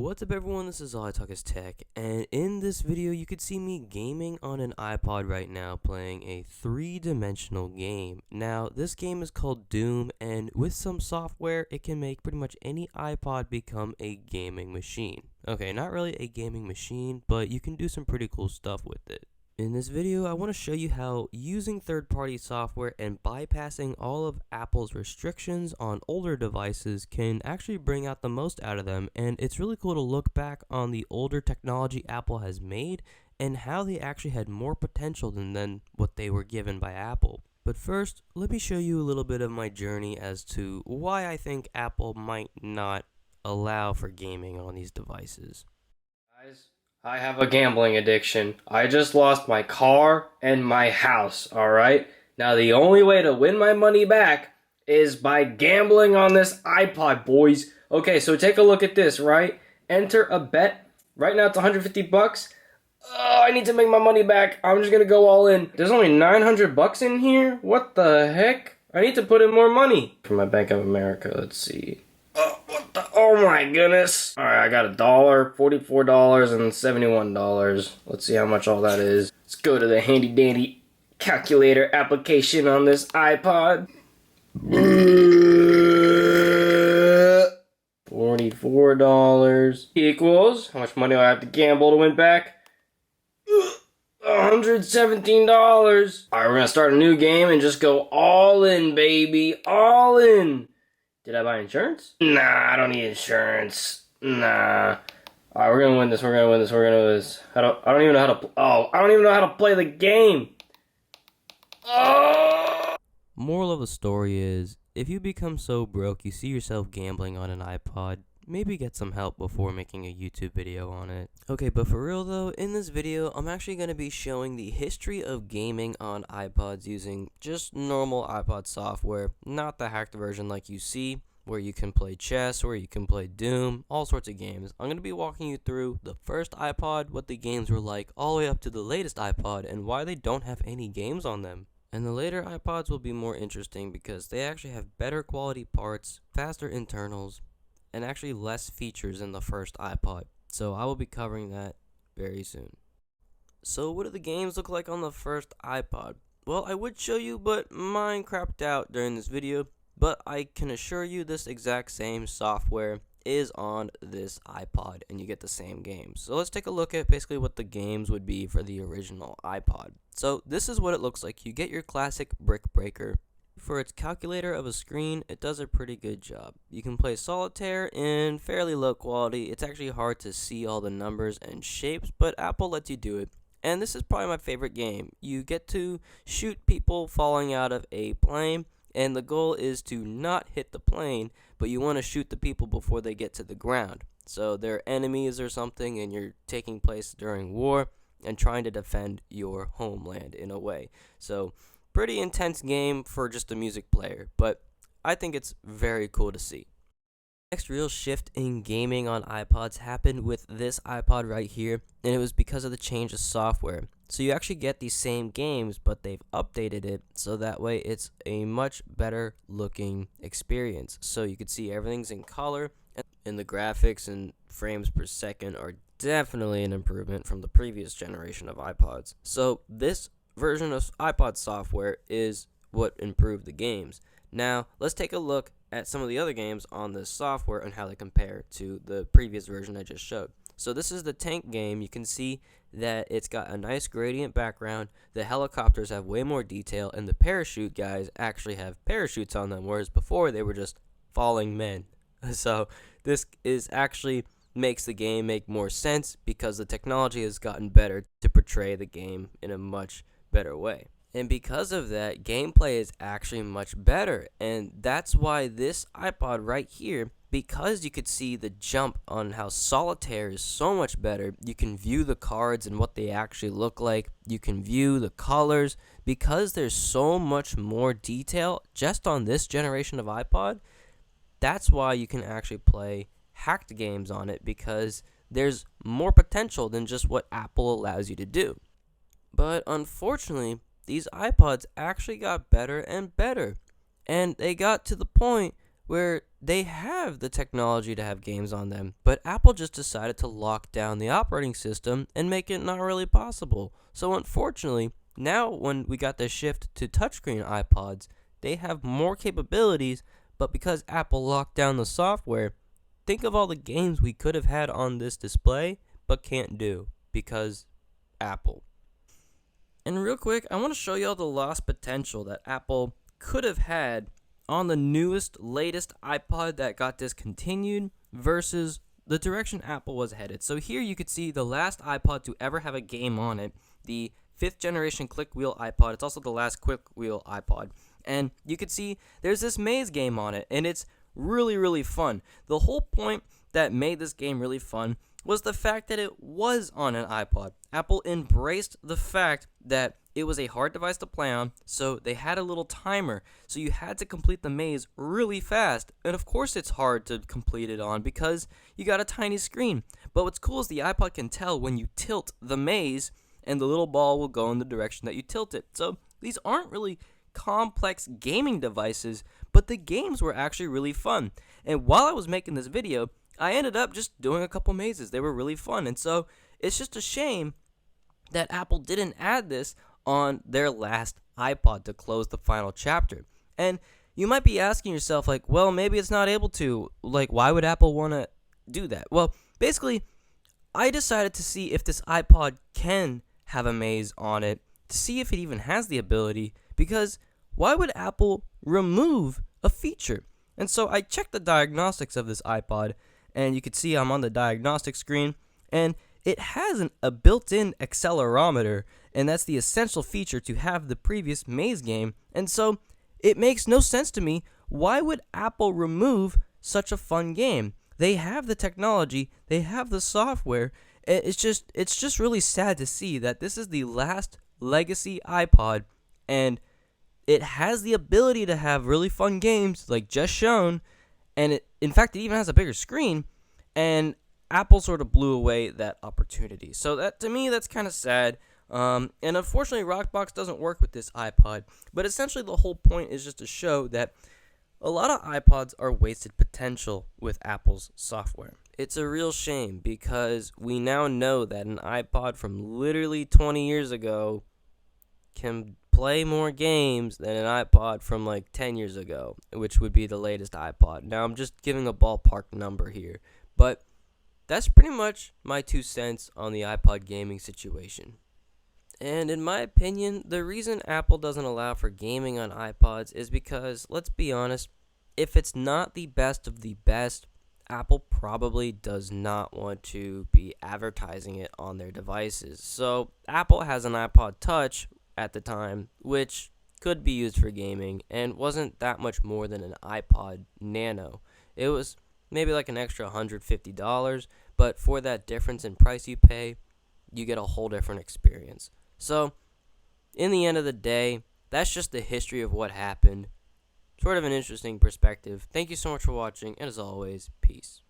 What's up everyone, this is All I Talk is Tech, and in this video you could see me gaming on an iPod right now playing a three-dimensional game. Now this game is called Doom, and with some software it can make pretty much any iPod become a gaming machine. Okay, not really a gaming machine, but you can do some pretty cool stuff with it. In this video, I want to show you how using third-party software and bypassing all of Apple's restrictions on older devices can actually bring out the most out of them, and it's really cool to look back on the older technology Apple has made and how they actually had more potential than what they were given by Apple. But first, let me show you a little bit of my journey as to why I think Apple might not allow for gaming on these devices. Guys, I have a gambling addiction. I just lost my car and my house, alright? Now the only way to win my money back is by gambling on this iPod, boys. Okay, so take a look at this, right? Enter a bet. Right now it's 150 bucks. Oh, I need to make my money back. I'm just gonna go all in. There's only 900 bucks in here? What the heck? I need to put in more money. For my Bank of America, let's see. Oh my goodness. Alright, I got $1, $44, and $71. Let's see how much all that is. Let's go to the handy dandy calculator application on this iPod. $44 equals, how much money do I have to gamble to win back? $117. Alright, we're gonna start a new game and just go all in, baby. All in. Did I buy insurance? Nah, I don't need insurance. Nah. Alright, we're gonna win this. We're gonna win this. We're gonna win this. I don't even know how to. I don't even know how to play the game. Oh! Moral of the story is, if you become so broke you see yourself gambling on an iPod, maybe get some help before making a YouTube video on it. Okay, but for real though, in this video, I'm actually going to be showing the history of gaming on iPods using just normal iPod software, not the hacked version like you see, where you can play chess, where you can play Doom, all sorts of games. I'm going to be walking you through the first iPod, what the games were like, all the way up to the latest iPod, and why they don't have any games on them. And the later iPods will be more interesting because they actually have better quality parts, faster internals, and actually less features than the first iPod. So I will be covering that very soon. So what do the games look like on the first iPod? Well, I would show you, but mine crapped out during this video. But I can assure you this exact same software is on this iPod and you get the same games. So let's take a look at basically what the games would be for the original iPod. So this is what it looks like. You get your classic brick breaker. For its calculator of a screen, it does a pretty good job. You can play solitaire in fairly low quality. It's actually hard to see all the numbers and shapes, but Apple lets you do it. And this is probably my favorite game. You get to shoot people falling out of a plane, and the goal is to not hit the plane, but you want to shoot the people before they get to the ground. So they're enemies or something, and you're taking place during war and trying to defend your homeland in a way. So pretty intense game for just a music player, but I think it's very cool to see. Next real shift in gaming on iPods happened with this iPod right here, and it was because of the change of software. So you actually get these same games, but they've updated it so that way it's a much better looking experience. So you can see everything's in color, and the graphics and frames per second are definitely an improvement from the previous generation of iPods. So this version of iPod software is what improved the games. Now let's take a look at some of the other games on this software and how they compare to the previous version I just showed. So this is the tank game. You can see that it's got a nice gradient background, the helicopters have way more detail, and the parachute guys actually have parachutes on them, whereas before they were just falling men. So this is actually makes the game make more sense because the technology has gotten better to portray the game in a much better way. And because of that, gameplay is actually much better, and that's why this iPod right here, because you could see the jump on how solitaire is so much better, you can view the cards and what they actually look like, you can view the colors, because there's so much more detail just on this generation of iPod. That's why you can actually play hacked games on it, because there's more potential than just what Apple allows you to do. But unfortunately, these iPods actually got better and better, and they got to the point where they have the technology to have games on them, but Apple just decided to lock down the operating system and make it not really possible. So unfortunately, now when we got the shift to touchscreen iPods, they have more capabilities, but because Apple locked down the software, think of all the games we could have had on this display but can't do because Apple. And real quick, I want to show you all the lost potential that Apple could have had on the newest, latest iPod that got discontinued versus the direction Apple was headed. So here you could see the last iPod to ever have a game on it, the 5th generation click wheel iPod. It's also the last click wheel iPod. And you could see there's this maze game on it, and it's really, really fun. The whole point that made this game really fun was the fact that it was on an iPod. Apple embraced the fact that it was a hard device to play on, so they had a little timer, so you had to complete the maze really fast. And of course it's hard to complete it on because you got a tiny screen. But what's cool is the iPod can tell when you tilt the maze, and the little ball will go in the direction that you tilt it. So these aren't really complex gaming devices, but the games were actually really fun. And while I was making this video, I ended up just doing a couple mazes. They were really fun. And so it's just a shame that Apple didn't add this on their last iPod to close the final chapter. And you might be asking yourself, like, well, maybe it's not able to. Like, why would Apple want to do that? Well, basically, I decided to see if this iPod can have a maze on it, to see if it even has the ability, because why would Apple remove a feature? And so I checked the diagnostics of this iPod, and you can see I'm on the diagnostic screen, and it has a built-in accelerometer, and that's the essential feature to have the previous maze game. And so it makes no sense to me, why would Apple remove such a fun game? They have the technology, they have the software. It's just really sad to see that this is the last legacy iPod, and it has the ability to have really fun games like just shown, and in fact it even has a bigger screen, and Apple sort of blew away that opportunity. So that, to me, that's kind of sad. And unfortunately, Rockbox doesn't work with this iPod. But essentially, the whole point is just to show that a lot of iPods are wasted potential with Apple's software. It's a real shame because we now know that an iPod from literally 20 years ago can play more games than an iPod from like 10 years ago, which would be the latest iPod. Now, I'm just giving a ballpark number here, but that's pretty much my 2 cents on the iPod gaming situation. And in my opinion, the reason Apple doesn't allow for gaming on iPods is because, let's be honest, if it's not the best of the best, Apple probably does not want to be advertising it on their devices. So Apple has an iPod Touch at the time, which could be used for gaming and wasn't that much more than an iPod Nano. It was maybe like an extra $150, but for that difference in price you pay, you get a whole different experience. So, in the end of the day, that's just the history of what happened. Sort of an interesting perspective. Thank you so much for watching, and as always, peace.